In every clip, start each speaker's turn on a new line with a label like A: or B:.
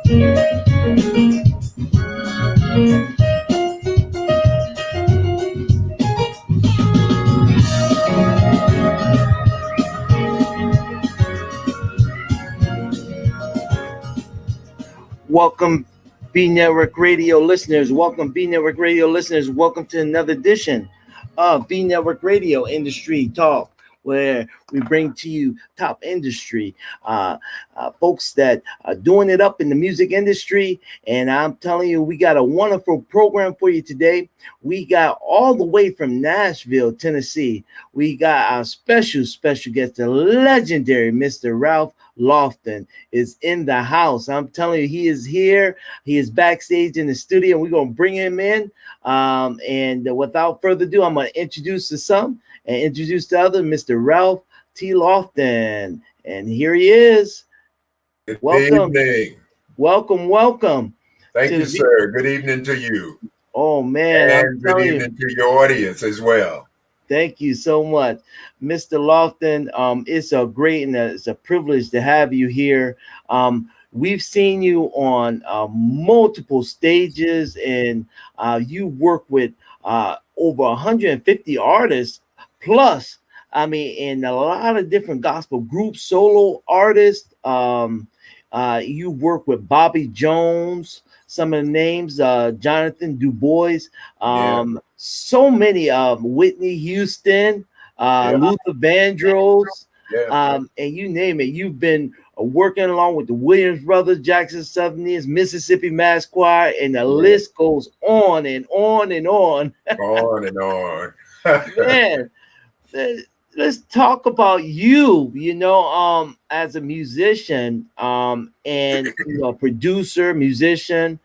A: Welcome, Vnetwork Radio listeners. Welcome, Vnetwork Radio listeners. Welcome to another edition of Vnetwork Radio Industry Talk, where we bring to you top industry folks that are doing it up in the music industry. And I'm telling you, we got a wonderful program for you today. We got all the way from Nashville, Tennessee. We got our special guest, the legendary Mr. Ralph Lofton is in the house. I'm telling you, he is here. He is backstage in the studio, and we're going to bring him in. And without further ado, I'm going to introduce to some and introduce the other, Mr. Ralph T. Lofton. And here he is.
B: Good
A: Welcome.
B: evening.
A: Welcome.
B: Thank you, sir. Good evening to you.
A: Oh, man.
B: And good evening to your audience as well.
A: Thank you so much, Mr. Lofton. It's a great and it's a privilege to have you here. We've seen you on multiple stages, and you work with over 150 artists plus. I mean, in a lot of different gospel groups, solo artists. You work with Bobby Jones. Some of the names, Jonathan Du Bois, so many, Whitney Houston, Luther Vandross, and you name it. You've been working along with the Williams Brothers, Jackson Southerners, Mississippi Mass Choir, and the list goes on and on and on.
B: On and on.
A: Man, let's talk about you, as a musician, and producer, musician.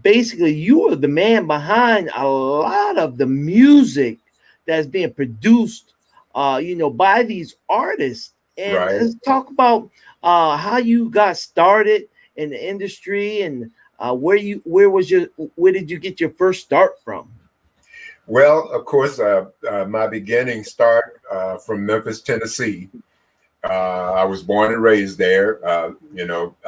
A: Basically you are the man behind a lot of the music that's being produced, by these artists. And let's talk about how you got started in the industry, and where did you get your first start from?
B: Well, of course, my beginning start from Memphis, Tennessee. I was born and raised there. I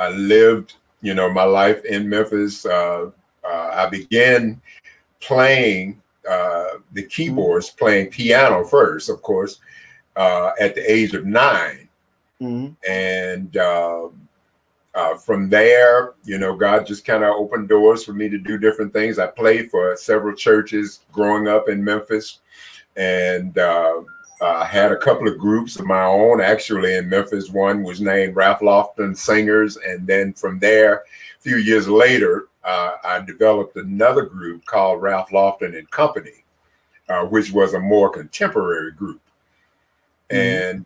B: lived, my life in Memphis. I began playing the keyboards, playing piano first, of course, at the age of 9. And from there, God just kind of opened doors for me to do different things. I played for several churches growing up in Memphis, and I had a couple of groups of my own actually in Memphis. One was named Ralph Lofton Singers. And then from there, a few years later, I developed another group called Ralph Lofton and Company, which was a more contemporary group. And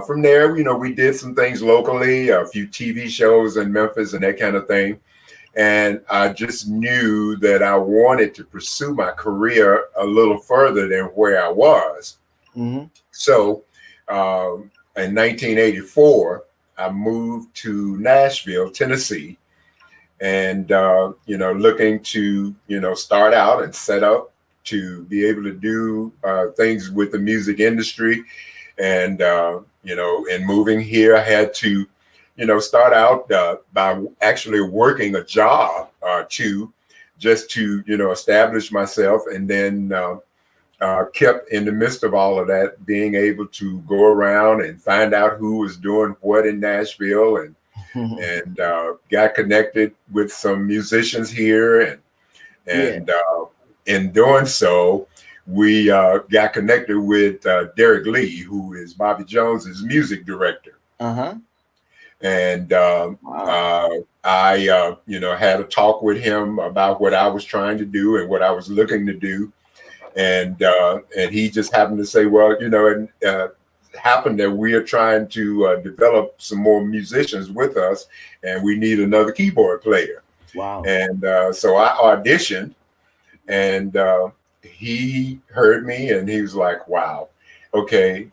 B: from there, we did some things locally, a few TV shows in Memphis and that kind of thing. And I just knew that I wanted to pursue my career a little further than where I was. So in 1984, I moved to Nashville, Tennessee, and, looking to, start out and set up to be able to do things with the music industry. And, in moving here, I had to, start out by actually working a job or two just to, establish myself. And then kept in the midst of all of that, being able to go around and find out who was doing what in Nashville, and got connected with some musicians here. And in doing so, we got connected with Derek Lee, who is Bobby Jones's music director. And I, had a talk with him about what I was trying to do and what I was looking to do. And he just happened to say, well, it happened that we are trying to develop some more musicians with us, and we need another keyboard player.
A: Wow.
B: And so I auditioned, and he heard me, and he was like, wow, okay,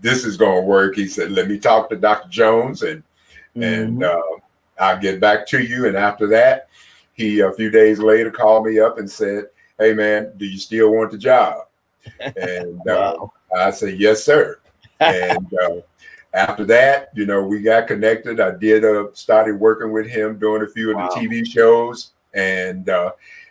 B: this is going to work. He said, let me talk to Dr. Jones, and I'll get back to you. And after that, he, a few days later, called me up and said, hey, man, do you still want the job? And I said, yes, sir. And After that, we got connected. I did started working with him, doing a few of the
A: Wow.
B: TV shows, and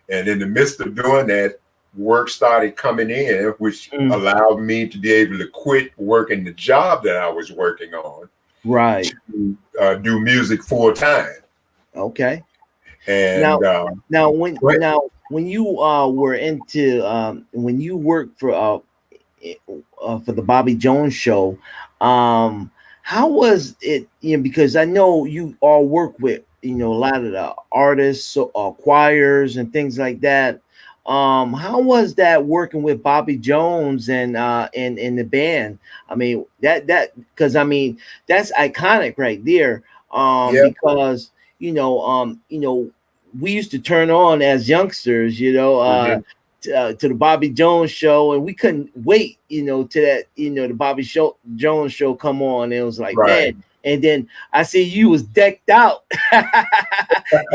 B: in the midst of doing that, work started coming in, which allowed me to be able to quit working the job that I was working on,
A: Right.
B: to do music full time.
A: Okay.
B: And
A: Now, when you were into when you worked for the Bobby Jones show, how was it? Because I know you all work with a lot of the artists, so choirs and things like that. How was that working with Bobby Jones and in the band? I mean because I mean that's iconic right there.
B: yeah,
A: Because we used to turn on as youngsters,
B: mhm,
A: to the Bobby Jones show, and we couldn't wait, to that, the Jones show come on. And it was like,
B: right,
A: man. And then I see you was decked out.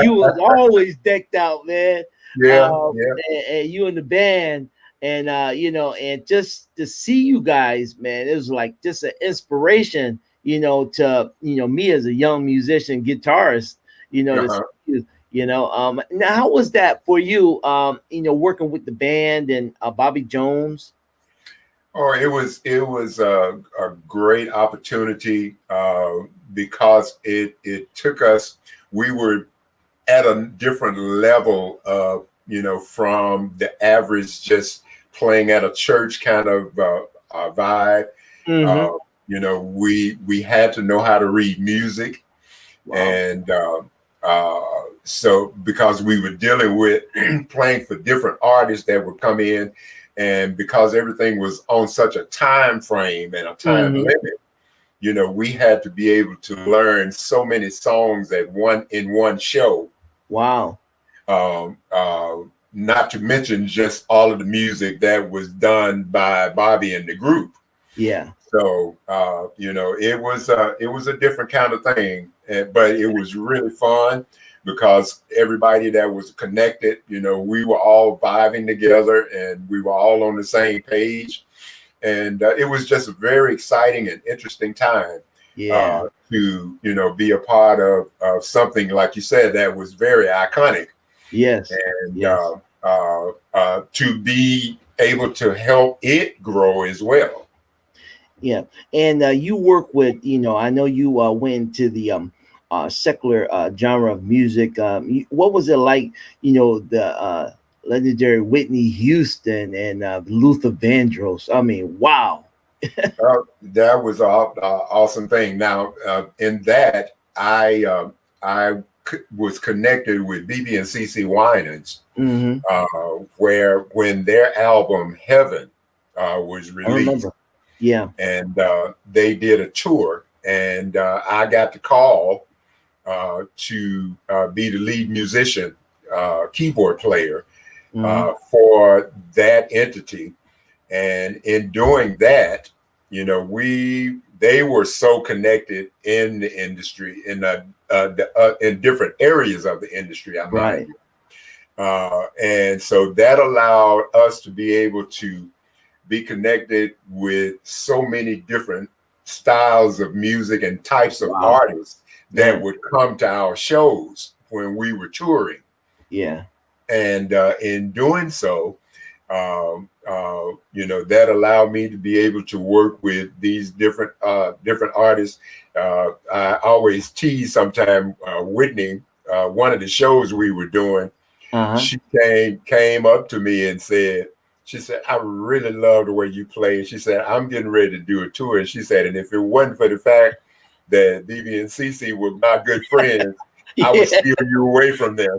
A: You was always decked out, man.
B: yeah, yeah,
A: And you in the band, and and just to see you guys, man, it was like just an inspiration, to me as a young musician, guitarist, to see
B: uh-huh.
A: you. Now how was that for you? Working with the band and Bobby Jones.
B: Oh, it was a great opportunity because it took us. We were at a different level of, from the average just playing at a church kind of vibe.
A: Mm-hmm.
B: Uh, we had to know how to read music,
A: Wow.
B: and so because we were dealing with playing for different artists that would come in, and because everything was on such a time frame and a time
A: Mm-hmm.
B: limit, we had to be able to learn so many songs in one show.
A: Wow.
B: Um, uh, Not to mention just all of the music that was done by Bobby and the group.
A: Yeah.
B: So it was a different kind of thing, but it was really fun because everybody that was connected, we were all vibing together and we were all on the same page, and it was just a very exciting and interesting time
A: Yeah.
B: to be a part of something like you said that was very iconic,
A: Yes.
B: and
A: Yes.
B: to be able to help it grow as well.
A: Yeah, and you work with, I know you went into the secular genre of music. What was it like? The legendary Whitney Houston and Luther Vandross. I mean, wow.
B: That was an awesome thing. Now, in that, was connected with BB and CC Winans,
A: Hmm.
B: where when their album Heaven was
A: I
B: released,
A: remember. Yeah.
B: and they did a tour, and I got the call to be the lead musician, keyboard player
A: Hmm.
B: for that entity. And in doing that, they were so connected in the industry, in different areas of the industry, I mind
A: Right.
B: you. And so that allowed us to be able to be connected with so many different styles of music and types of
A: Wow,
B: artists that
A: man.
B: would come to our shows when we were touring.
A: Yeah.
B: And in doing so, that allowed me to be able to work with these different artists. I always tease sometime Whitney, one of the shows we were doing.
A: Uh-huh.
B: She came up to me and said, she said, I really love the way you play. She said, I'm getting ready to do a tour. And she said, and if it wasn't for the fact that BB and CC were my good friends, I would
A: Yeah.
B: steer you away from them.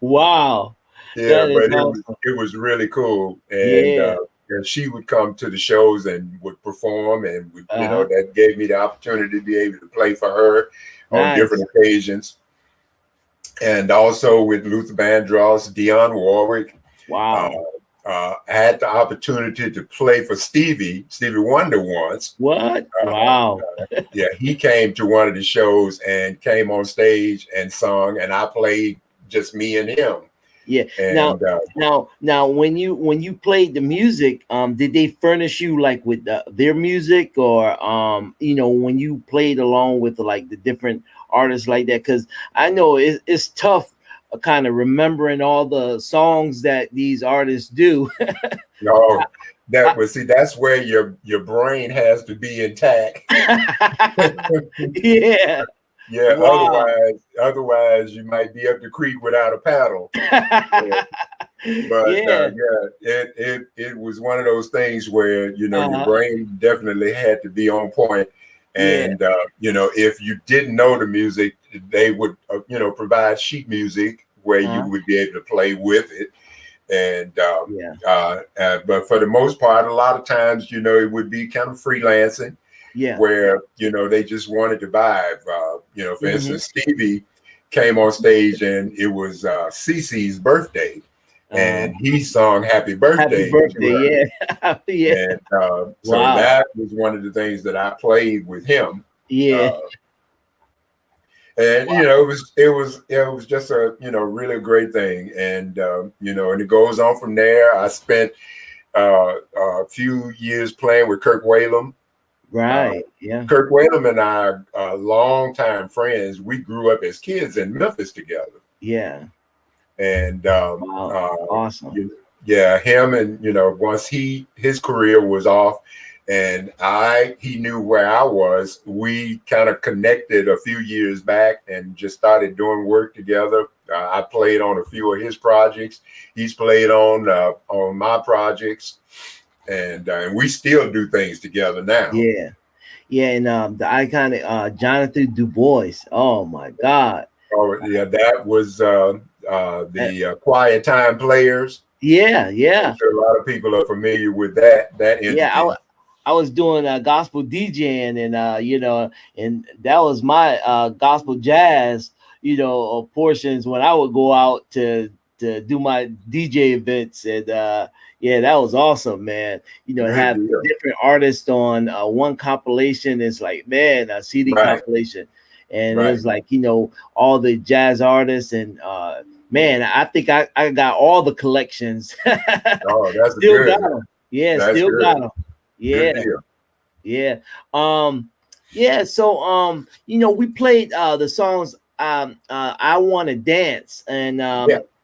A: Wow.
B: Yeah,
A: That is
B: but
A: awesome.
B: it was really cool,
A: Yeah.
B: and she would come to the shows and would perform, and
A: Uh-huh.
B: that gave me the opportunity to be able to play for her on
A: Nice.
B: different occasions, and also with Luther Vandross, Dionne Warwick. Uh,
A: Wow.
B: I had the opportunity to play for Stevie Wonder once.
A: What?
B: Uh,
A: Wow.
B: yeah, he came to one of the shows and came on stage and sung, and I played just me and him.
A: Yeah. Now,
B: And
A: when you played the music, did they furnish you like with their music, or when you played along with like the different artists like that? Because I know it's tough, kind of remembering all the songs that these artists do.
B: no, that was see, that's where your brain has to be intact.
A: Yeah.
B: Yeah,
A: Wow.
B: otherwise you might be up the creek without a paddle. Yeah. But
A: Yeah.
B: yeah, it was one of those things where your
A: Uh-huh.
B: brain definitely had to be on point,
A: Yeah.
B: and if you didn't know the music, they would provide sheet music where you
A: Uh-huh.
B: would be able to play with it, and
A: Yeah.
B: but for the most part, a lot of times it would be kind of freelancing
A: Yeah.
B: where they just wanted to vibe. For
A: Hmm.
B: instance, Stevie came on stage and it was Cece's birthday,
A: Uh,
B: and he sung "Happy
A: Happy
B: Birthday" to
A: birthday.
B: her.
A: Yeah. Yeah.
B: And so
A: Wow.
B: that was one of the things that I played with him.
A: Yeah.
B: Uh, and it was just a really great thing, and and it goes on from there. I spent a few years playing with Kirk Whalum. Uh,
A: Right. Yeah.
B: Kirk Whalum and I are longtime friends. We grew up as kids in Memphis together,
A: Yeah.
B: and
A: Wow. Awesome.
B: yeah, him and once his career was off, and he knew where I was. We kind of connected a few years back and just started doing work together. I played on a few of his projects. He's played on my projects, and we still do things together now.
A: Yeah. Yeah. And the iconic Jonathan Du Bois. Oh my God.
B: Oh yeah, that was
A: Uh,
B: the Quiet Time Players.
A: yeah.
B: I'm
A: Yeah.
B: sure a lot of people are familiar with that
A: Yeah.
B: entity.
A: I was doing gospel DJing, and and that was my gospel jazz, portions when I would go out to do my DJ events, and yeah, that was awesome, man.
B: Good
A: Have
B: deal.
A: different artists on one compilation. It's like, man, a CD
B: Right,
A: compilation, and it
B: right.
A: was like all the jazz artists, and man, I think I got all the collections.
B: Oh, that's
A: Still got
B: good.
A: them. Yeah,
B: That's
A: still got
B: good.
A: them.
B: Good
A: Yeah.
B: deal.
A: Yeah. Yeah, so we played the songs I Wanna Dance, and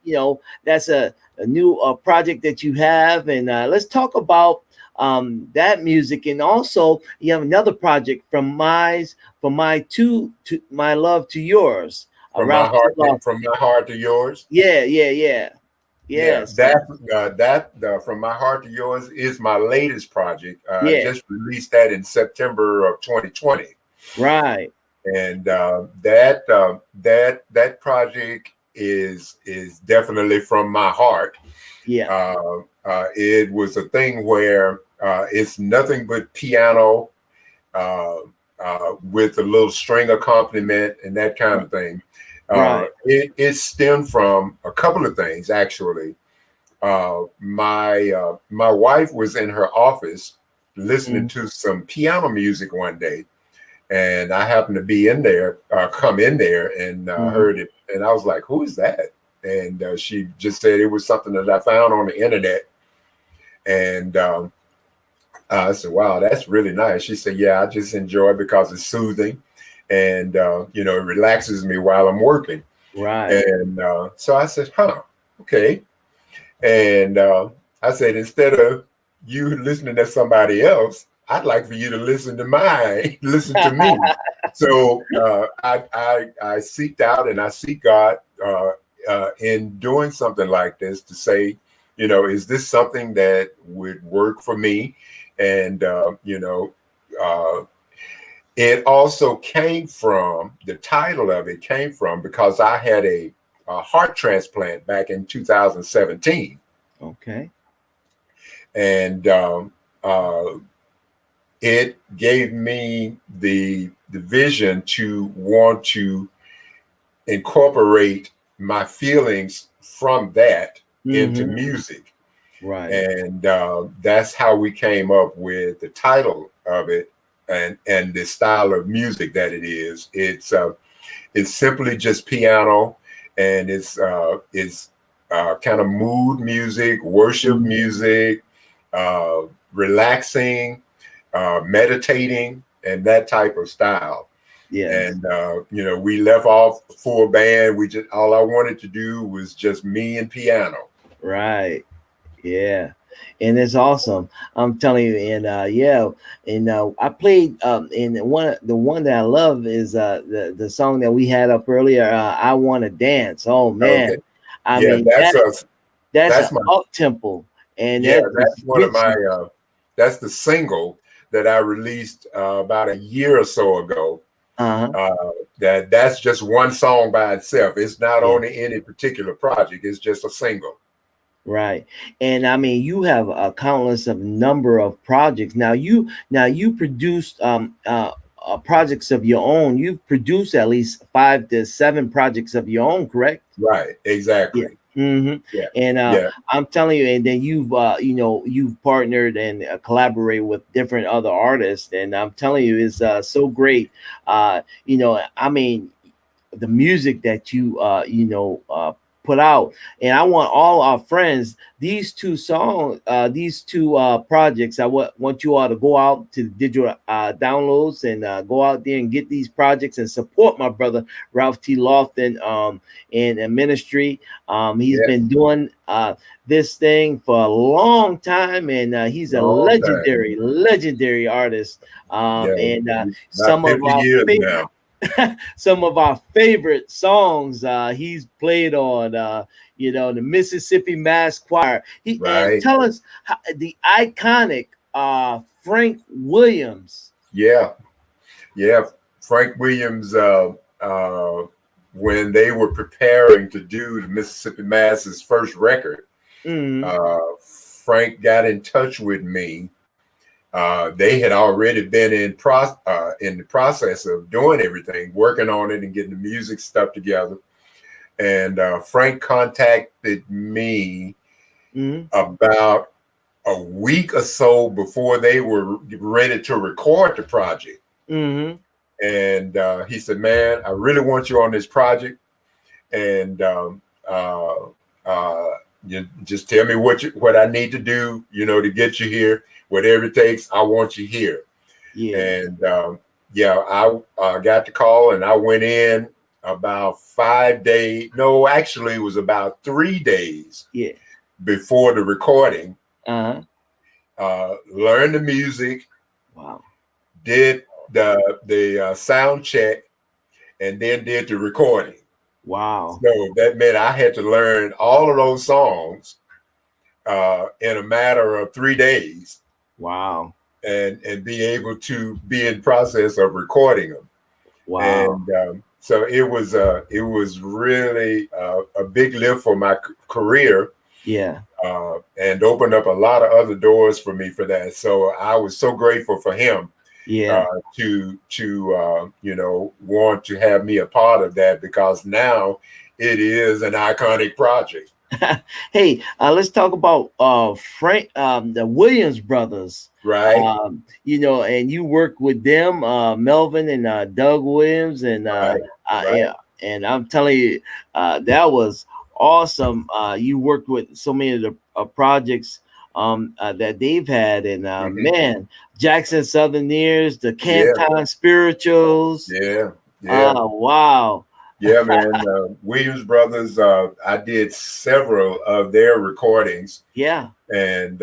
B: Yeah.
A: that's a new project that you have, and let's talk about that music. And also you have another project from my love to yours, Ralph Lofton.
B: From my heart to yours.
A: Yeah, yeah, yeah.
B: Yeah,
A: Yes.
B: from my heart to yours is my latest project. I
A: Yeah,
B: just released that in September of 2020.
A: right.
B: And that project is definitely from my heart.
A: Yeah.
B: It was a thing where it's nothing but piano uh, with a little string accompaniment and that kind of thing.
A: Right.
B: It stemmed from a couple of things actually. My wife was in her office listening
A: Mhm.
B: to some piano music one day, and I happened to be in there, come in there, and
A: Mhm.
B: heard it, and I was like, "Who is that?" And she just said it was something that I found on the internet, and I said, "Wow, that's really nice." She said, "Yeah, I just enjoy it because it's soothing, and it relaxes me while I'm working."
A: Right.
B: And so I said, "Huh, okay." And I said, instead of you listening to somebody else, I'd like for you to listen to mine, listen to me. So I seeked out and I seek God in doing something like this to say, is this something that would work for me? And uh, it also came from the title of it came from because I had a heart transplant back in 2017,
A: Okay.
B: and uh, it gave me the vision to want to incorporate my feelings from that into
A: Mhm.
B: music,
A: Right.
B: and that's how we came up with the title of it and the style of music that it is. It's simply just piano, and it's kind of mood music, worship
A: Mhm.
B: music, uh, relaxing, meditating, and that type of style.
A: Yes.
B: And we left off full band. We just all I wanted to do was just me and piano.
A: Right. Yeah, and it's awesome. I'm telling you, and yeah, and I played and the one that I love is the song that we had up earlier. I want to dance. Oh
B: Okay,
A: man, I
B: yeah,
A: mean that's an
B: that's my
A: up tempo, and
B: yeah,
A: that
B: that's
A: just
B: one of
A: gets
B: my
A: you.
B: that's the single that I released about a year or so ago.
A: Uh huh.
B: Uh, that's just one song by itself. It's not
A: Yeah.
B: on any particular project. It's just a single.
A: Right, and I mean, you have a countless of number of projects. Now you produced projects of your own. You've produced at least 5 to 7 projects of your own, correct?
B: Right.
A: Yeah.
B: Exactly.
A: hmm
B: Yeah.
A: And
B: Yeah.
A: I'm telling you, and then you've partnered and collaborate with different other artists, and I'm telling you, it's so great. I mean, the music that you put out, and I want all our friends, these two projects, want you all to go out to the digital downloads and go out there and get these projects and support my brother Ralph T. Lofton in ministry. He's
B: Yes.
A: been doing this thing for a long time, and he's a
B: Long time.
A: legendary artist.
B: Yeah.
A: And
B: About
A: some of
B: 50
A: our
B: years
A: favorite
B: now.
A: some of our favorite songs he's played on the Mississippi Mass Choir. He and
B: Right.
A: tell us the iconic Frank Williams.
B: Yeah. Yeah. Frank Williams, when they were preparing to do the Mississippi Mass's first record,
A: Mm,
B: Frank got in touch with me. They had already been in the process of doing everything, working on it and getting the music stuff together. And Frank contacted me
A: mm,
B: about a week or so before they were ready to record the project.
A: mm,
B: And he said, "Man, I really want you on this project, and uh, you just tell me what I need to do, to get you here. Whatever it takes, I want you here."
A: yes.
B: And yeah, I got the call, and I went in about 5 days. No, actually, it was about 3 days
A: Yeah.
B: before the recording.
A: Uh-huh.
B: Learned the music,
A: Wow.
B: did the sound check, and then did the recording.
A: Wow.
B: So that meant I had to learn all of those songs in a matter of 3 days,
A: Wow.
B: and be able to be in process of recording them.
A: Wow.
B: And so it was really a big lift for my career,
A: Yeah.
B: and opened up a lot of other doors for me for that. So I was so grateful for him
A: Yeah.
B: to want to have me a part of that, because now it is an iconic project.
A: Hey, let's talk about Frank, the Williams brothers.
B: Right,
A: And you work with them, Melvin and Doug Williams, and
B: right, right.
A: yeah, and I'm telling you, that was awesome. You worked with so many of the projects that they've had, and
B: Hmm.
A: man, Jackson Southerners, the
B: Yeah,
A: Canton Spirituals.
B: yeah, yeah.
A: Wow.
B: Yeah, man. Williams Brothers, I did several of their recordings,
A: Yeah.
B: and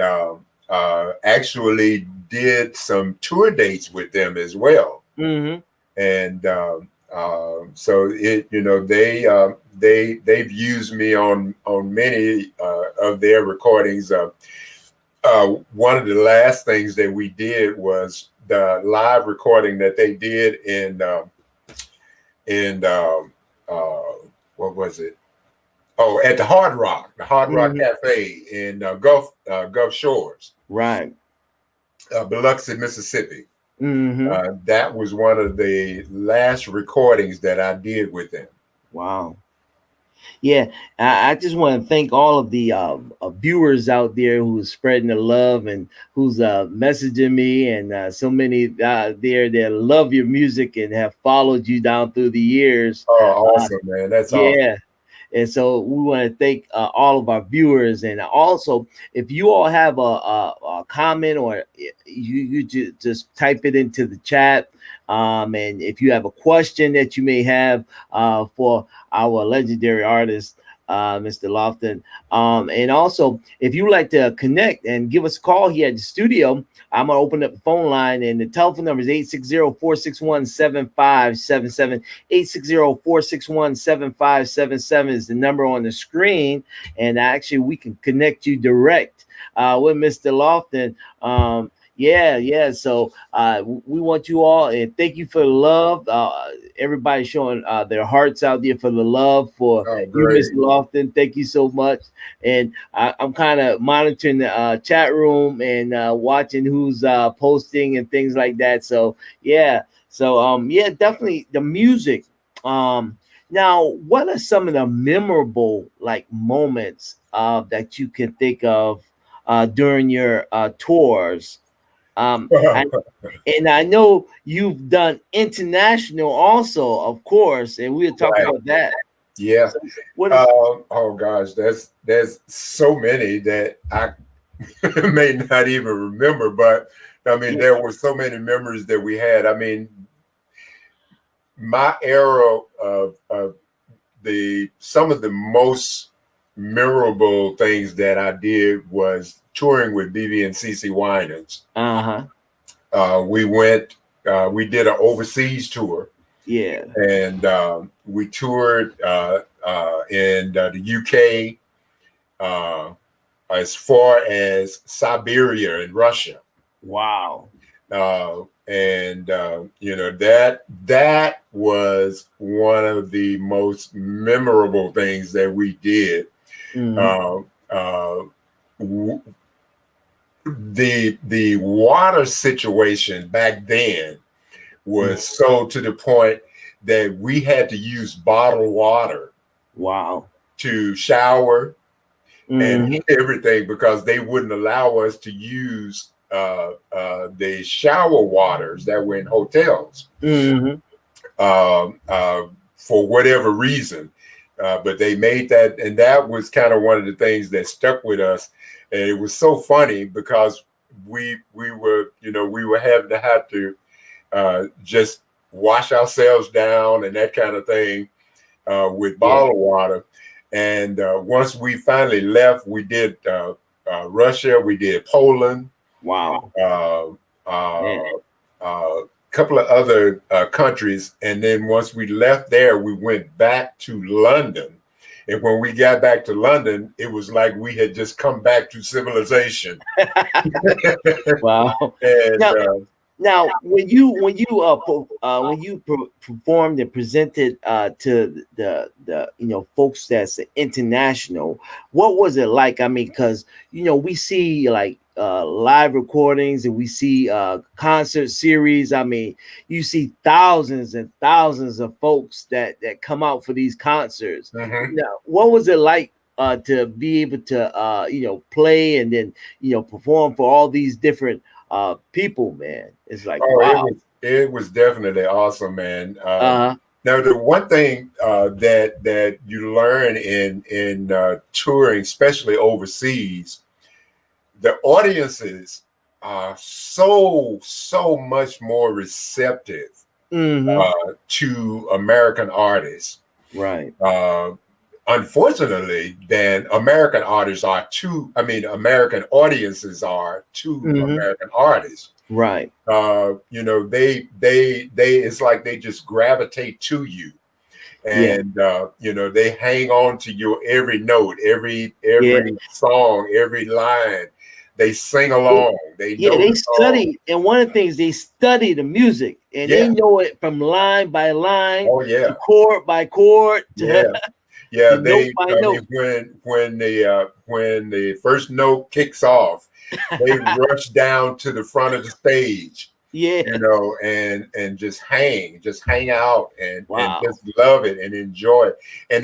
B: actually did some tour dates with them as well.
A: Mm-hmm.
B: And so they've used me on many of their recordings. One of the last things that we did was the live recording that they did in uh, what was it? Oh, at the Hard Rock
A: Mm-hmm.
B: Cafe in Gulf Shores,
A: Right.
B: Biloxi, Mississippi.
A: Mm-hmm.
B: That was one of the last recordings that I did with them.
A: Wow. Yeah, I just want to thank all of the viewers out there who's spreading the love and who's messaging me, and so many there that love your music and have followed you down through the years.
B: Oh,
A: Uh,
B: awesome, man! That's
A: yeah,
B: awesome.
A: And so we want to thank all of our viewers. And also, if you all have a comment, or you just type it into the chat. And if you have a question that you may have for our legendary artist, Mr. Lofton. And also, if you like to connect and give us a call here at the studio, I'm going to open up the phone line, and the telephone number is 860-461-7577. 860-461-7577 is the number on the screen. And actually, we can connect you direct with Mr. Lofton. Yeah. So we want you all, and thank you for the love. Everybody showing their hearts out there for the love for you, Mr. Lofton. Thank you so much. And I'm kind of monitoring the chat room and watching who's posting and things like that. So yeah. So yeah, definitely the music. Now, what are some of the memorable like moments that you can think of during your tours? And I know you've done international also, of course, and we'll talk about that.
B: Yeah.
A: So what is,
B: oh gosh, there's so many that I may not even remember, but I mean, there were so many memories that we had. I mean, my era of some of the most memorable things that I did was touring with BB and CC Winans. We went, we did an overseas tour.
A: Yeah.
B: And we toured in the UK, as far as Siberia and Russia.
A: Wow.
B: And you know, that was one of the most memorable things that we did. The water situation back then was so to the point that we had to use bottled water.
A: Wow.
B: To shower and everything, because they wouldn't allow us to use the shower waters that were in hotels for whatever reason. But they made that, and that was kind of one of the things that stuck with us. And it was so funny because we were having to have to just wash ourselves down and that kind of thing with bottled water. And once we finally left, we did Russia, we did Poland.
A: Wow.
B: A couple of other countries. And then once we left there, we went back to London. And when we got back to London, it was like we had just come back to civilization.
A: Wow.
B: And,
A: now, when you performed and presented to the folks that's international, what was it like? I mean, because we see like live recordings and we see concert series. I mean, you see thousands and thousands of folks that come out for these concerts. Now, what was it like to be able to play and then perform for all these different people, man? It's like, wow.
B: It was definitely awesome, man. Now, the one thing that you learn in touring, especially overseas, the audiences are so much more receptive to American artists.
A: Right.
B: Unfortunately, then American artists are too. I mean, American audiences are to American artists.
A: Right.
B: They it's like they just gravitate to you, and they hang on to your every note, every song, every line. They sing along. They
A: study, and one of the things, they study the music, and they know it from line by line.
B: Oh yeah,
A: chord by chord.
B: Yeah, when the first note kicks off, they rush down to the front of the stage. And just hang out and just love it and enjoy it. And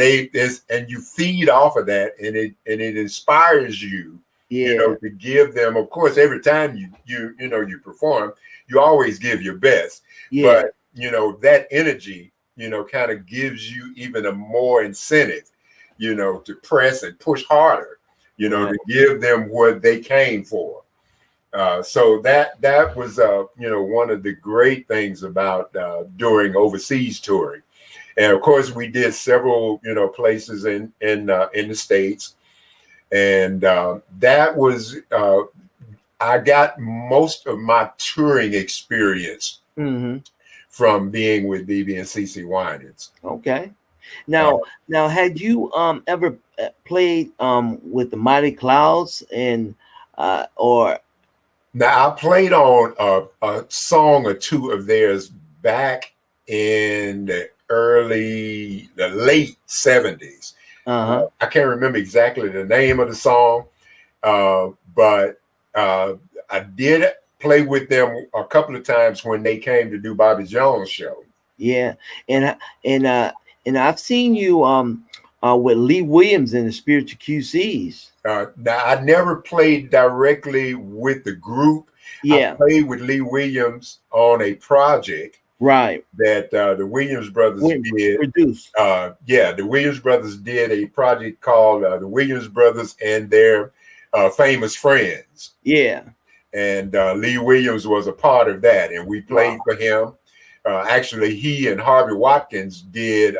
B: you feed off of that, and it inspires you. To give them, of course, every time you perform, you always give your best. But that energy, kind of gives you even a more incentive to press and push harder,
A: Right.
B: to give them what they came for. So that was one of the great things about doing overseas touring. And of course, we did several places in the States, and that was I got most of my touring experience
A: Mm-hmm.
B: from being with BB and CC Winans.
A: Okay.
B: Uh,
A: Now, had you ever played with the Mighty Clouds and or
B: Now I played on a song or two of theirs back in the late 70s.
A: uh-huh.
B: I can't remember exactly the name of the song, but I did play with them a couple of times when they came to do Bobby Jones' show.
A: Yeah, and and uh and I've seen you with Lee Williams in the Spiritual QCs.
B: Now, I never played directly with the group. I
A: Yeah,
B: played with Lee Williams on a project
A: right.
B: that the Williams brothers
A: When
B: did.
A: produced.
B: The Williams brothers did a project called the Williams Brothers and Their Famous Friends.
A: Yeah.
B: And Lee Williams was a part of that. And we played
A: Wow.
B: for him. Actually, he and Harvey Watkins did,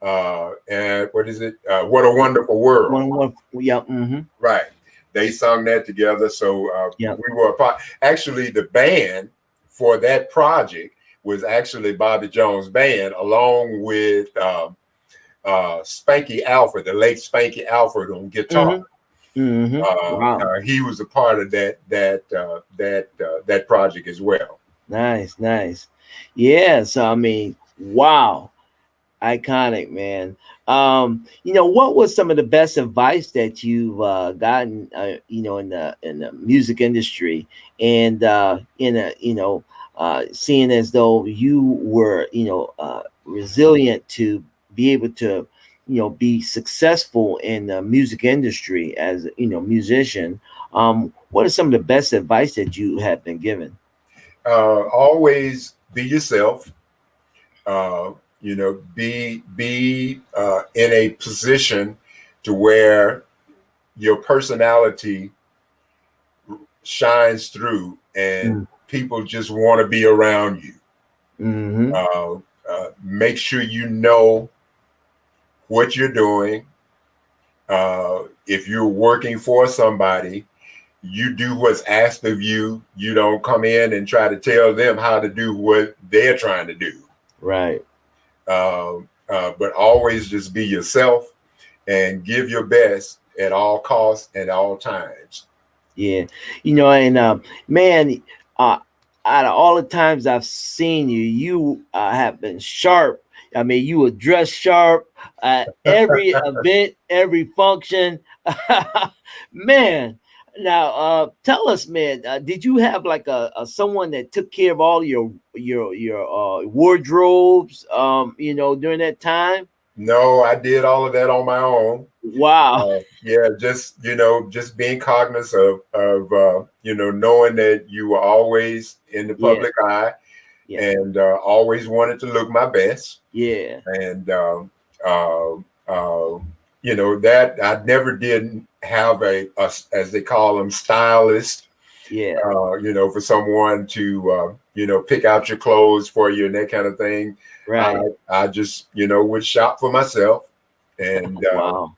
B: and what is it? What a Wonderful World.
A: One. Yeah. Mm-hmm.
B: Right. They sung that together. So
A: Yeah.
B: we were a part. Actually, the band for that project was actually Bobby Jones' band, along with Spanky Alford, the late Spanky Alford on guitar.
A: Mm-hmm. Mm-hmm. Wow.
B: He was a part of that project as well.
A: Nice. Nice. Yeah. So I mean, wow. Iconic, man. What was some of the best advice that you've gotten, in the music industry, and seeing as though you were, resilient to be able to, be successful in the music industry as musician. What are some of the best advice that you have been given?
B: Always be yourself. Uh, be in a position to where your personality shines through, and people just want to be around you.
A: Mm-hmm.
B: Make sure you know what you're doing. If you're working for somebody, you do what's asked of you. You don't come in and try to tell them how to do what they're trying to do.
A: Right.
B: But always just be yourself and give your best at all costs and all times.
A: Yeah, and man, out of all the times I've seen you, you have been sharp. I mean, you were dressed sharp at every event, every function. Man, now tell us, man, did you have like a someone that took care of all your wardrobes? During that time.
B: No, I did all of that on my own.
A: Wow.
B: Yeah, just being cognizant of knowing that you were always in the
A: Yeah.
B: public eye,
A: Yeah.
B: and always wanted to look my best.
A: Yeah.
B: And that I never did have a as they call them, stylist.
A: Yeah.
B: For someone to pick out your clothes for you and that kind of thing.
A: Right.
B: I just would shop for myself, and
A: Wow.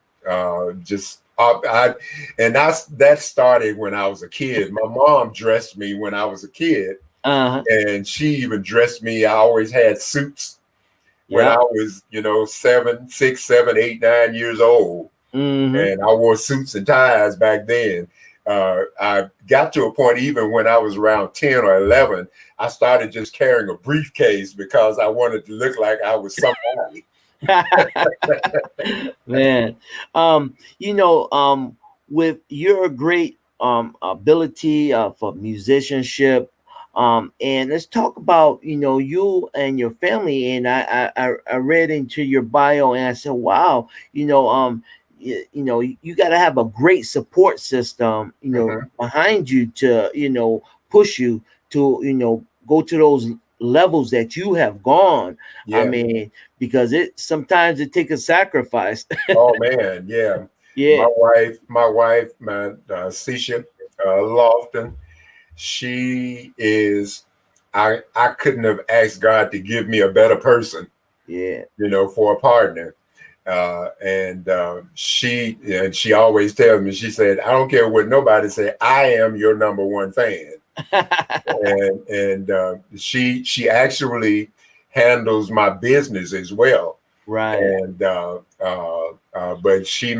B: that started when I was a kid. My mom dressed me when I was a kid,
A: Uh-huh.
B: and she even dressed me. I always had suits when
A: Yeah.
B: I was 6, 7, 8, 9 years old,
A: Mm-hmm.
B: and I wore suits and ties back then. I got to a point, even when I was around 10 or 11, I started just carrying a briefcase because I wanted to look like I was somebody.
A: Man, with your great ability for musicianship, and let's talk about you and your family. And I read into your bio, and I said, wow, you got to have a great support system,
B: Mhm.
A: behind you to push you to go to those levels that you have gone. I
B: Yeah.
A: mean, because it sometimes it takes a sacrifice.
B: Oh man, yeah.
A: Yeah,
B: My Cecia Lofton, she is. I couldn't have asked God to give me a better person,
A: yeah.
B: for a partner. And she always tells me, she said, I don't care what nobody say, I am your number one fan. And she actually handles my business as well.
A: Right.
B: And but she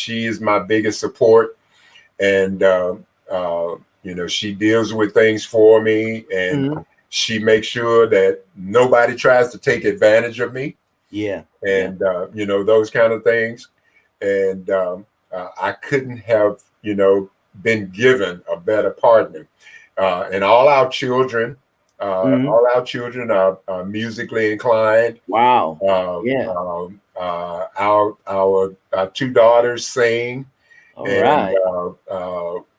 B: is my biggest support. And she deals with things for me, and
A: Mhm.
B: she makes sure that nobody tries to take advantage of me,
A: Yeah, yeah.
B: and those kind of things. And I couldn't have been given a better partner. And
A: Mhm.
B: all our children are musically inclined.
A: Wow. Yeah.
B: Our two daughters sing,
A: All
B: and
A: right.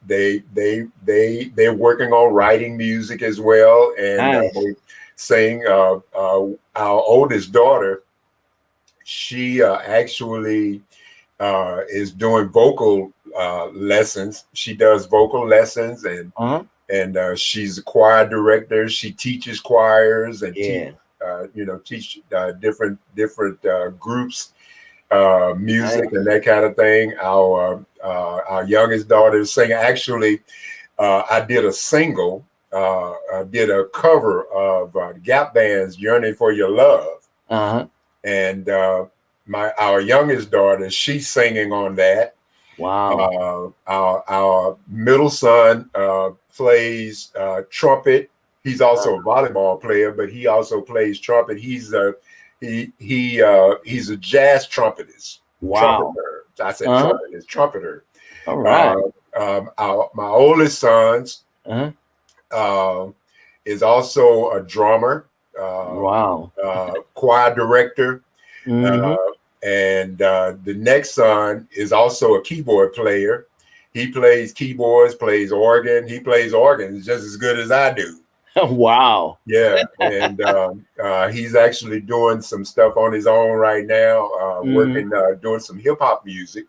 B: they're working on writing music as well, and
A: Nice.
B: they sing. Our oldest daughter, she actually is doing vocal lessons. She does vocal lessons,
A: Uh-huh.
B: and she's a choir director. She teaches choirs and
A: Yeah.
B: teach different groups, music
A: Nice.
B: and that kind of thing. Our youngest daughter is singing. Actually, I did a single. I did a cover of Gap Band's "Yearning for Your Love,"
A: Uh-huh.
B: and our youngest daughter, she's singing on that.
A: Wow.
B: Our middle son plays trumpet. He's
A: Uh,
B: also a volleyball player, but he also plays trumpet. He's a jazz trumpetist,
A: wow.
B: trumpeter. I said
A: Uh-huh.
B: trumpetist, trumpeter.
A: All
B: Uh,
A: right.
B: my oldest sons
A: Uh-huh.
B: uh, is also a drummer,
A: Wow.
B: choir director,
A: Mm-hmm.
B: and the next son is also a keyboard player. He plays keyboards, plays organ. He plays organs just as good as I do.
A: Wow.
B: Yeah, and he's actually doing some stuff on his own right now,
A: Mm-hmm.
B: doing some hip hop music.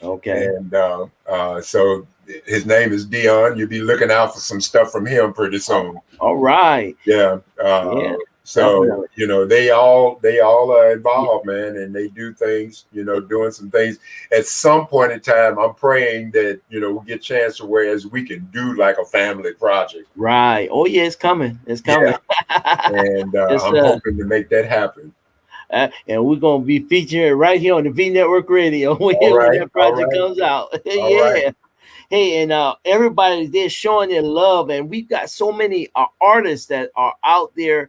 A: Okay.
B: And so his name is Dion. You'll be looking out for some stuff from him pretty
A: Oh,
B: soon.
A: all right.
B: Yeah.
A: Yeah,
B: So
A: definitely.
B: they all are
A: Yeah.
B: involved, man, and they do things. Doing some things. At some point in time, I'm praying that we get a chance to whereas we can do like a family project.
A: Right. Oh yeah, it's coming. It's
B: Yeah,
A: coming.
B: and
A: It's
B: I'm hoping to make that happen.
A: and we're gonna be featuring it right here on the V Network Radio when
B: All right,
A: that
B: all
A: project
B: right,
A: comes out.
B: all right.
A: Yeah. Hey, and everybody they're showing their love, and we've got so many artists that are out there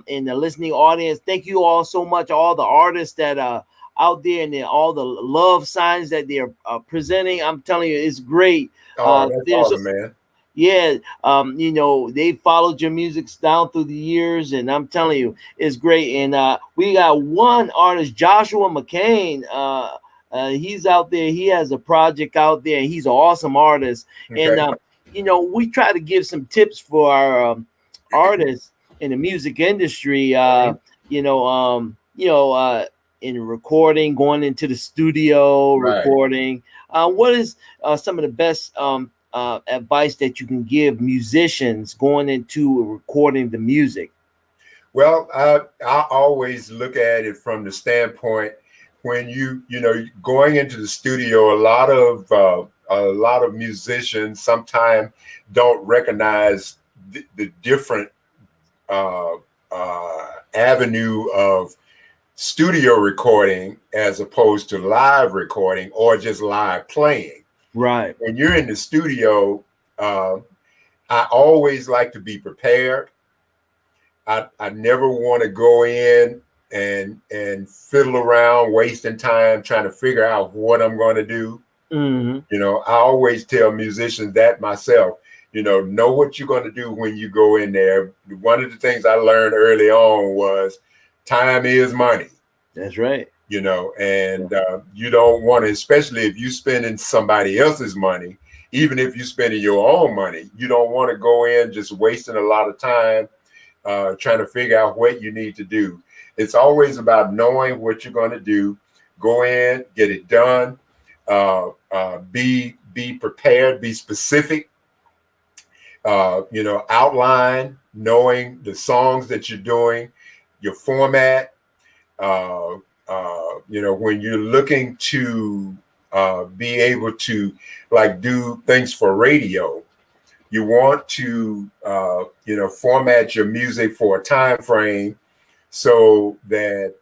A: in the listening audience. Thank you all so much, all the artists that are out there, and all the love signs that they're presenting. I'm telling you, it's great.
B: Oh, that's
A: There's
B: awesome, man.
A: Yeah, they followed your music down through the years, and I'm telling you, it's great. And we got one artist, Joshua McCain. He's out there. He has a project out there. He's an awesome artist. And
B: Okay.
A: we try to give some tips for our artists in the music industry.
B: Mhm.
A: In recording, going into the studio,
B: Right.
A: recording. What is some of the best advice that you can give musicians going into recording the music?
B: Well, I always look at it from the standpoint when going into the studio. A lot of musicians sometimes don't recognize the different uh, avenue of studio recording as opposed to live recording or just live playing.
A: Right.
B: When you're in the studio, uh, I always like to be prepared. I never want to go in and fiddle around, wasting time trying to figure out what I'm going to do.
A: Mm-hmm.
B: I always tell musicians that myself. Know what you're going to do when you go in there. One of the things I learned early on was time is money.
A: That's right.
B: And you don't want to, especially if you're spending somebody else's money, even if you're spending your own money, you don't want to go in just wasting a lot of time trying to figure out what you need to do. It's always about knowing what you're going to do. Go in, get it done. Be prepared. Be specific. Outline, knowing the songs that you're doing, your format. When you're looking to be able to like do things for radio, you want to format your music for a time frame so that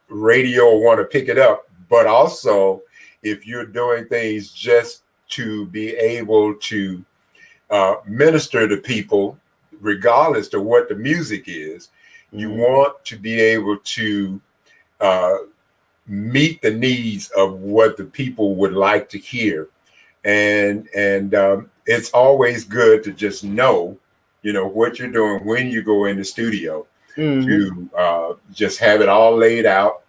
B: radio will want to pick it up. But also, if you're doing things just to be able to minister to people, regardless of what the music is, you want to be able to meet the needs of what the people would like to hear. And it's always good to just know, what you're doing when you go in the studio, to just have it all laid out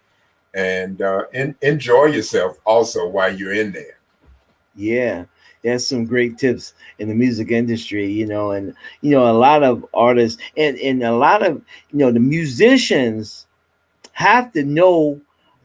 B: and enjoy yourself also while you're in there.
A: Yeah, that's some great tips in the music industry, and a lot of artists and a lot of the musicians have to know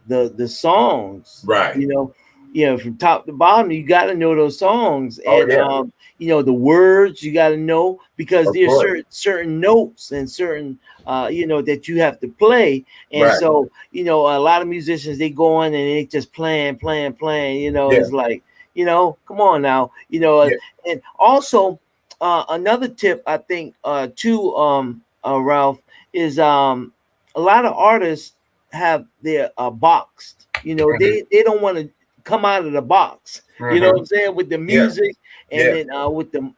A: the songs,
B: Right.
A: from top to bottom. You got to know those songs,
B: Oh,
A: and
B: yeah.
A: the words you got to know, because
B: Of
A: there's
B: course.
A: certain notes and certain that you have to play. And
B: Right.
A: so a lot of musicians, they go on and they just playing.
B: Yeah.
A: It's like, come on now,
B: Yeah.
A: and also another tip I think too, Ralph, is a lot of artists have their boxed. They don't want to come out of the box. You know what I'm saying, with the
B: Yeah.
A: music, and
B: Yeah.
A: then with the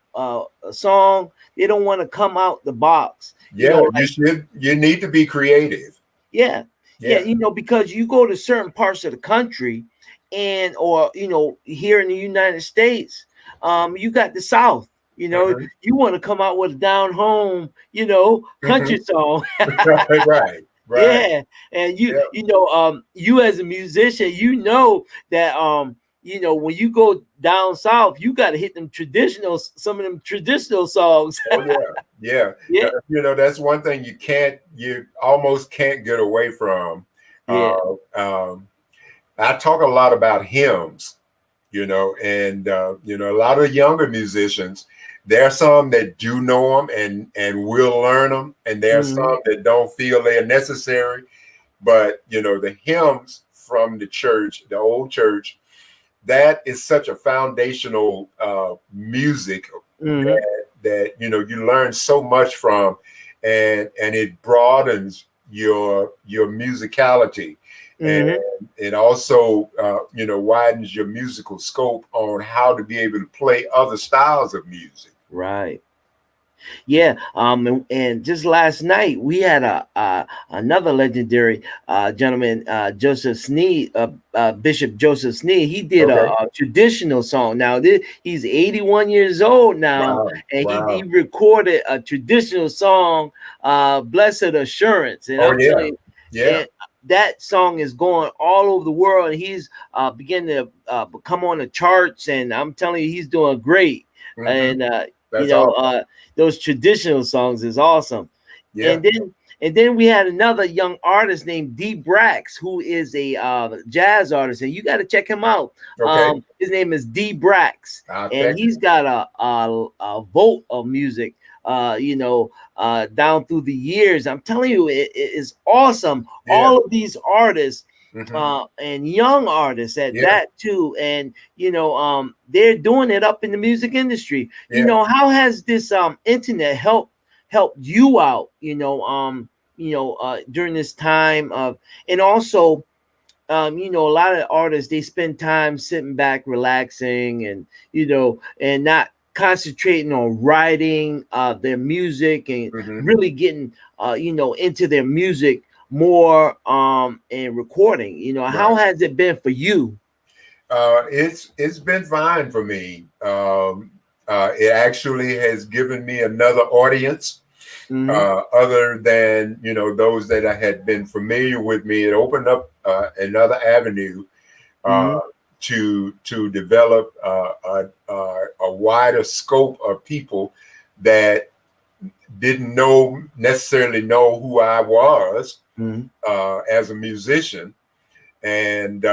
A: song, they don't want to come out the box.
B: Yeah.
A: Like,
B: You need to be creative.
A: yeah,
B: Yeah.
A: because you go to certain parts of the country, and or here in the United States, you got the South. You want to come out with a down home, country song.
B: Right. Right.
A: Yeah, and
B: Yeah.
A: you as a musician, that when you go down south, you got to hit some of them traditional songs.
B: Oh, yeah.
A: Yeah,
B: That's one thing you almost can't get away from.
A: yeah.
B: I talk a lot about hymns, and a lot of younger musicians. There are some that do know them and will learn them, and there are some that don't feel they're necessary. But the hymns from the church, the old church, that is such a foundational music that you learn so much from, and it broadens your musicality, and it also widens your musical scope on how to be able to play other styles of music.
A: Right. Yeah. And just last night we had another legendary gentleman, Joseph Sneed, Bishop Joseph Sneed. He did
B: Okay.
A: a traditional song. Now he's 81 years old now,
B: Wow.
A: and
B: Wow.
A: he recorded a traditional song, "Blessed Assurance," and
B: Oh,
A: I'm telling you,
B: yeah.
A: that song is going all over the world, and he's beginning to come on the charts, and I'm telling you, he's doing great. And
B: That's awesome.
A: those traditional songs is awesome.
B: Yeah.
A: And then we had another young artist named D Brax, who is a jazz artist, and you got to check him out.
B: Okay.
A: His name is D Brax, and he's got a vault of music, down through the years. I'm telling you, it is awesome.
B: Yeah.
A: All of these artists, and young artists at that too, and they're doing it up in the music industry. How has this internet helped you out, during this time of, and also a lot of artists, they spend time sitting back relaxing, and and not concentrating on writing their music, and really getting into their music more, and recording. How has it been for you?
B: It's been fine for me. It actually has given me another audience, other than those that I had been familiar with me. It opened up another avenue to develop a wider scope of people that didn't necessarily know who I was
A: Mhm.
B: as a musician. And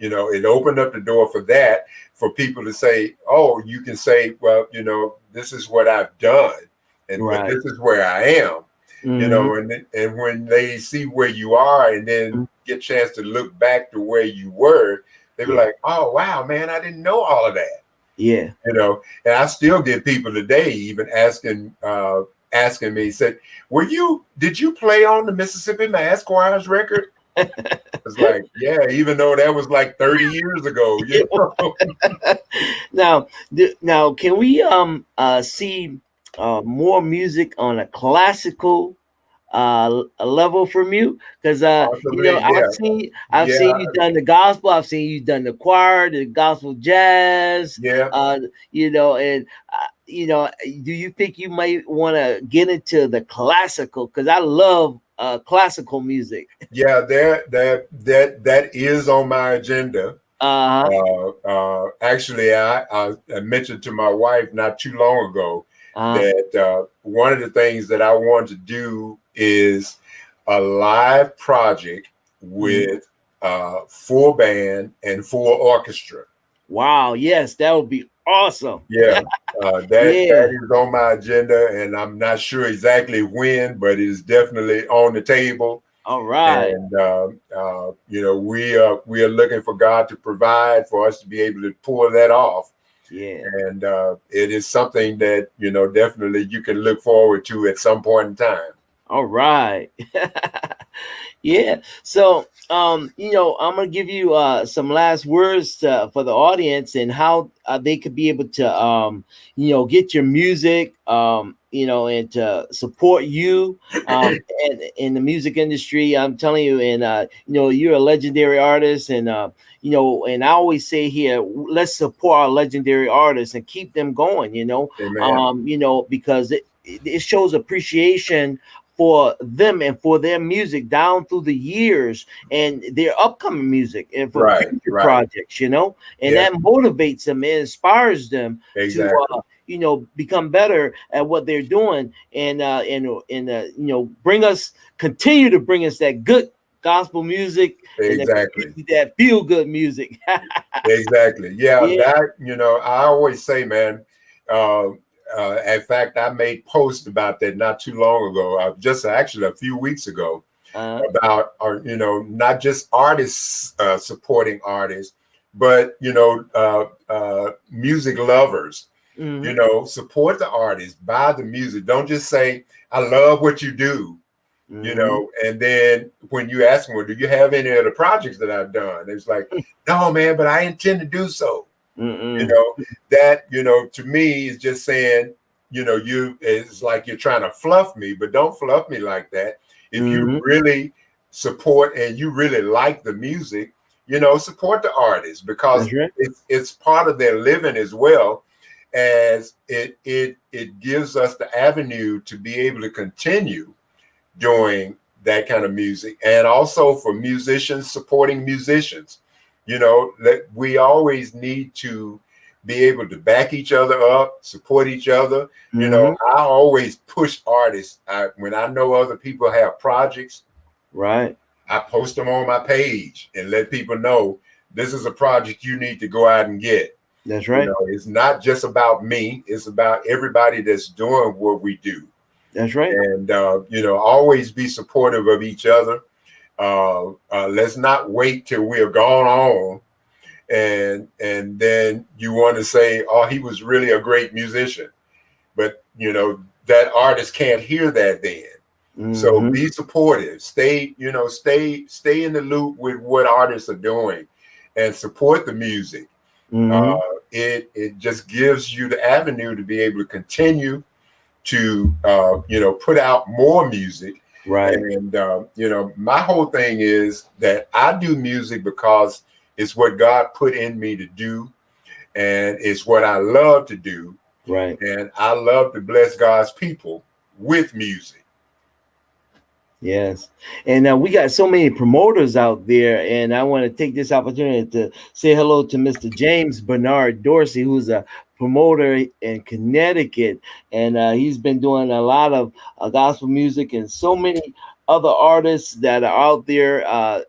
B: it opened up the door for that, for people to say, oh, you can say, well, this is what I've done, but
A: Right.
B: this is where I am.
A: Mhm.
B: And when they see where you are and then
A: Mhm.
B: get a chance to look back to where you were, they were
A: Yeah.
B: like, oh wow, man, I didn't know all of that.
A: Yeah.
B: And I still get people today even asking me, said, did you play on the Mississippi Mass Choir's record? It's like, yeah, even though that was like 30 years ago,
A: Now, can we see more music on a classical level from you? Because
B: Possibly,
A: I've
B: yeah.
A: seen
B: Yeah,
A: you done the gospel, I've seen you done the choir, the gospel jazz,
B: yeah.
A: and do you think you might want to get into the classical? Because I love classical music.
B: Yeah, that is on my agenda.
A: Uh-huh.
B: Actually, I mentioned to my wife not too long ago
A: Uh-huh.
B: that one of the things that I want to do is a live project
A: Mhm.
B: with full band and full orchestra.
A: Wow, yes, that would be awesome.
B: Yeah, that
A: Yeah.
B: is on my agenda, and I'm not sure exactly when, but it is definitely on the table.
A: All right.
B: And we are looking for God to provide for us to be able to pull that off.
A: Yeah.
B: And it is something that definitely you can look forward to at some point in time.
A: All right. Yeah. So, I'm gonna give you some last words for the audience and how they could be able to, get your music, and to support you, and in the music industry. I'm telling you, and you're a legendary artist, and and I always say here, let's support our legendary artists and keep them going.
B: Amen.
A: Because it shows appreciation for them and for their music down through the years and their upcoming music and for
B: Right,
A: future
B: right.
A: projects, and
B: Yeah,
A: that motivates them and inspires them to
B: exactly.
A: become better at what they're doing bring us continue to bring us that good gospel music and
B: Exactly.
A: that feel good music.
B: Exactly. Yeah,
A: Yeah.
B: that, I always say, man, uh, in fact, I made posts about that not too long ago, just actually a few weeks ago,
A: uh
B: about, not just artists supporting artists, but, music lovers,
A: hmm
B: support the artist, buy the music. Don't just say, I love what you do.
A: hmm
B: And then when you ask them, well, do you have any of the projects that I've done? It's like, no, man, but I intend to do so. You
A: hmm
B: know, that, to me is just saying, it's like you're trying to fluff me, but don't fluff me like that. If you
A: hmm
B: really support and you really like the music, support the artist, because
A: That's right.
B: it's part of their living, as well as it gives us the avenue to be able to continue doing that kind of music. And also for musicians supporting musicians, that we always need to be able to back each other up, support each other.
A: hmm
B: I always push artists. When I know other people have projects,
A: Right.
B: I post them on my page and let people know this is a project you need to go out and get.
A: That's right.
B: It's not just about me, it's about everybody that's doing what we do.
A: That's right.
B: And always be supportive of each other. Let's not wait till we're gone on and then you want to say, oh, he was really a great musician, but that artist can't hear that then. So
A: hmm
B: be supportive, stay in the loop with what artists are doing and support the music. uh,
A: hmm
B: it just gives you the avenue to be able to continue to put out more music.
A: Right.
B: And my whole thing is that I do music because it's what God put in me to do, and it's what I love to do,
A: Right.
B: and I love to bless God's people with music.
A: Yes. And we got so many promoters out there, and I want to take this opportunity to say hello to Mr. James Bernard Dorsey, who's a promoter in Connecticut, and he's been doing a lot of gospel music and so many other artists that are out there.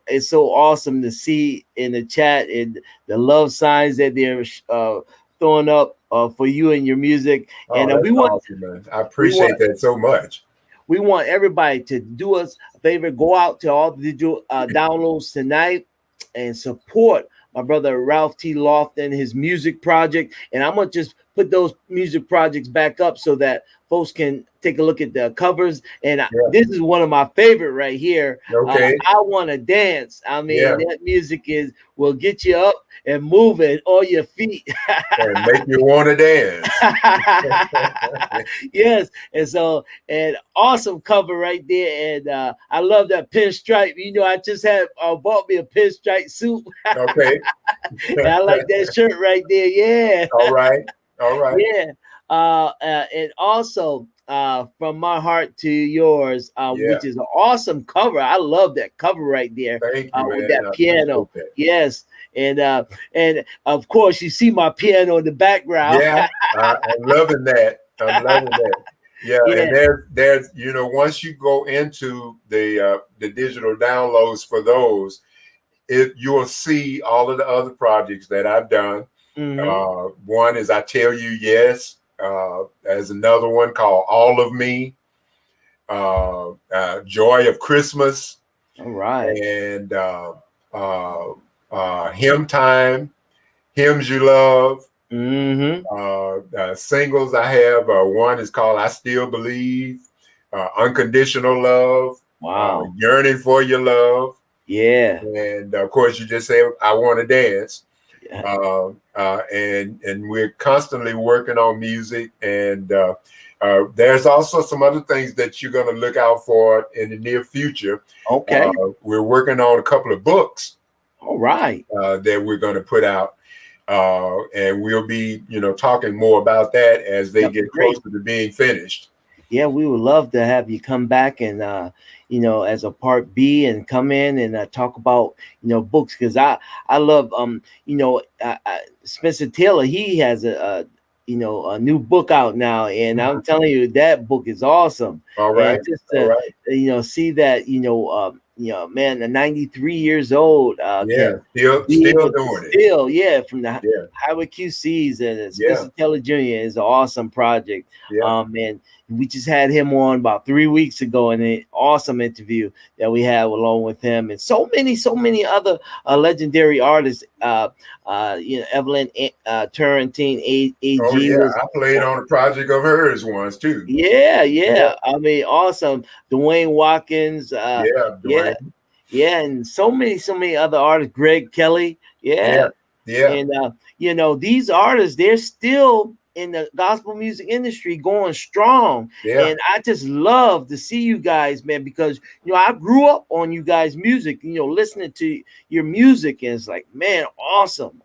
A: It's so awesome to see in the chat and the love signs that they're throwing up for you and your music.
B: Oh,
A: And
B: that's awesome, man. I
A: we want
B: appreciate that so much.
A: we want everybody to do us a favor, go out to all the digital downloads tonight and support my brother Ralph T. Lofton, his music project. And I'm going to just put those music projects back up so that folks can take a look at the covers. And this is one of my favorite right here.
B: Okay.
A: I Want to Dance. I mean, that music will get you up and moving on your feet.
B: And make you want to dance.
A: Yes. And awesome cover right there. And I love that pinstripe. You know, I just bought me a pinstripe suit.
B: Okay.
A: And I like that shirt right there. Yeah.
B: All right.
A: Yeah. And also From My Heart to Yours, which is an awesome cover. I love that cover right there.
B: Thank you,
A: with
B: man.
A: that piano. Yes. And of course you see my piano in the background.
B: Yeah, I'm loving that. Yeah, and there's once you go into the digital downloads for those, you'll see all of the other projects that I've done.
A: Mm-hmm.
B: One is I Tell You Yes. There's another one called All of Me. Joy of Christmas.
A: All right.
B: And Hymn Time, Hymns You Love.
A: Mm-hmm.
B: Singles I have, one is called I Still Believe, Unconditional Love.
A: Wow.
B: Yearning for Your Love.
A: Yeah.
B: And of course you just say I Want to Dance.
A: Yeah.
B: And we're constantly working on music, and there's also some other things that you're going to look out for in the near future.
A: Okay.
B: We're working on a couple of books.
A: All right.
B: That we're going to put out. And we'll be, talking more about that as they get closer to being finished.
A: Yeah, we would love to have you come back and, as a part B and come in and talk about, books. Because I love, Spencer Taylor, he has a new book out now. And I'm telling you, that book is awesome.
B: All right.
A: And just to, see that, man, 93 years old.
B: Still doing it.
A: From the Highway QCs and Spencer Taylor Jr. is an awesome project. And we just had him on about 3 weeks ago in an awesome interview that we had along with him, and so many other legendary artists. Evelyn Turrentine, AG.
B: Oh yeah, I played on a project of hers once too.
A: Yeah. I mean, awesome. Dwayne Watkins.
B: Dwayne.
A: Yeah, and so many other artists. Greg Kelly. Yeah. And these artists, they're still in the gospel music industry going strong. And I just love to see you guys, man, because I grew up on you guys' music, listening to your music, and it's like, man, awesome.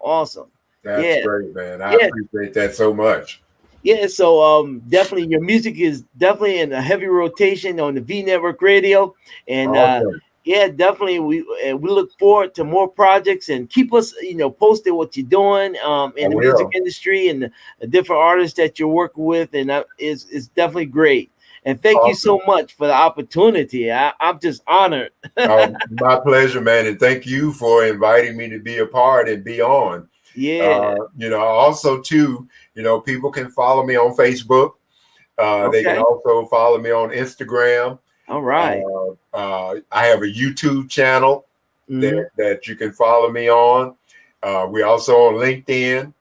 B: That's great, man. I appreciate that so much.
A: Yeah, so definitely your music is definitely in a heavy rotation on the Vnetwork radio, and
B: awesome.
A: Definitely we look forward to more projects, and keep us posted what you're doing in the music industry and the different artists that you're working with, and it's definitely great. And thank you so much for the opportunity. I'm just honored.
B: My pleasure, man, and thank you for inviting me to be a part and be on.
A: Yeah.
B: Also too, people can follow me on Facebook. They can also follow me on Instagram.
A: All right.
B: I have a YouTube channel that you can follow me on. We're also on LinkedIn,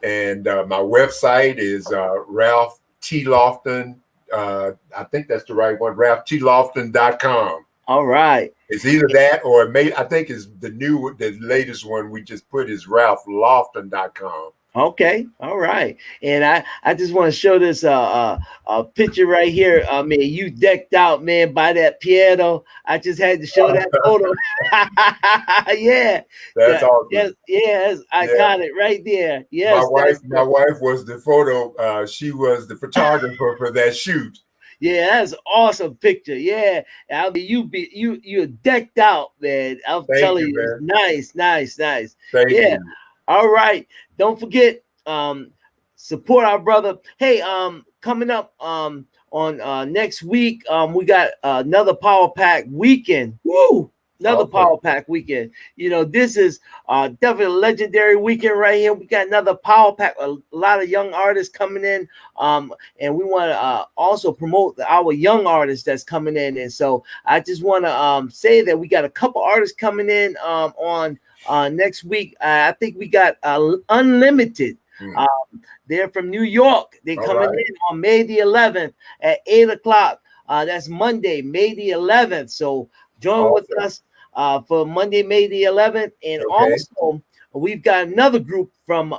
B: and my website is Ralph T. Lofton. I think that's the right one, RalphTLofton.com.
A: All right.
B: It's either that or I think it's the latest one we just put is RalphLofton.com.
A: Okay, all right. And I just want to show this picture right here. I mean, you decked out, man, by that piano. I just had to show that photo. Yeah.
B: That's awesome.
A: Yes, iconic right there. Yes.
B: My wife was the photo. She was the photographer for that shoot.
A: Yeah, that's an awesome picture. Yeah, I mean, you're decked out, man. I'm telling you, it's nice.
B: Thank you.
A: All right. Don't forget, support our brother. Hey, coming up on next week, we got another Power Pack weekend. Woo! Another
B: Awesome.
A: Power Pack weekend. You know, this is definitely a legendary weekend right here. We got another Power Pack, a lot of young artists coming in, and we want to also promote our young artists that's coming in. And so I just want to say that we got a couple artists coming in on next week. I think we got Unlimited.
B: Mm.
A: Um, they're from New York. They're
B: All
A: coming
B: right.
A: in on May the 11th at 8 o'clock. That's Monday, May the 11th. So join with
B: Awesome.
A: us for Monday, May the 11th. And
B: Okay.
A: also, we've got another group from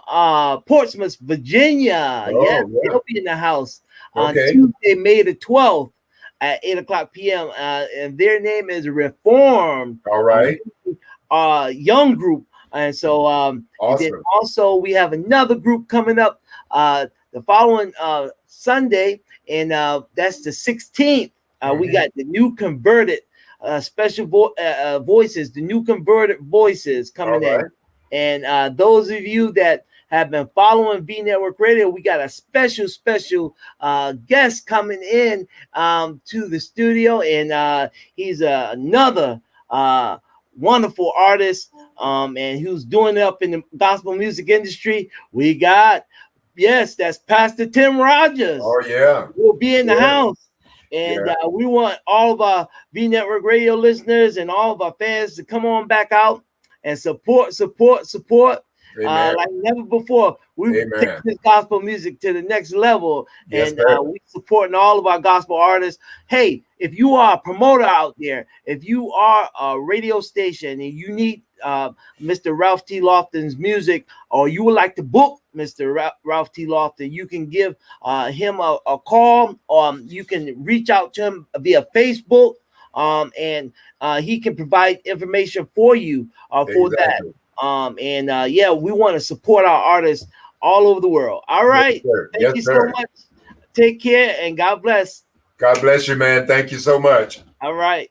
A: Portsmouth, Virginia. Yeah,
B: Oh, yeah.
A: they'll be in the house on
B: Okay.
A: Tuesday, May the 12th at 8 o'clock p.m. And their name is Reformed
B: All right.
A: Young Group. And so, and then
B: Awesome.
A: also we have another group coming up the following Sunday, and that's the 16th. We got the New Converted voices, the New Converted voices
B: All
A: coming in.
B: right.
A: And those of you that have been following V Network Radio, we got a special guest coming in to the studio, and he's another wonderful artist, and who's doing it up in the gospel music industry. We got, yes, that's Pastor Tim Rogers.
B: Oh, yeah.
A: We'll be in the
B: Yeah.
A: house. And
B: Yeah.
A: we want all of our V Network Radio listeners and all of our fans to come on back out and support
B: Amen.
A: like never before. We take
B: Amen.
A: this gospel music to the next level,
B: Yes,
A: and
B: sir.
A: we supporting all of our gospel artists. Hey, if you are a promoter out there, if you are a radio station and you need Mr. Ralph T. Lofton's music, or you would like to book Mr. Ralph T. Lofton, you can give him a call. You can reach out to him via Facebook, and he can provide information for you for that.
B: Exactly.
A: Yeah, we want to support our artists all over the world. All
B: Yes,
A: right.
B: sir.
A: Thank
B: Yes,
A: you so
B: sir.
A: much. Take care and God bless.
B: God bless you, man. Thank you so much.
A: All right.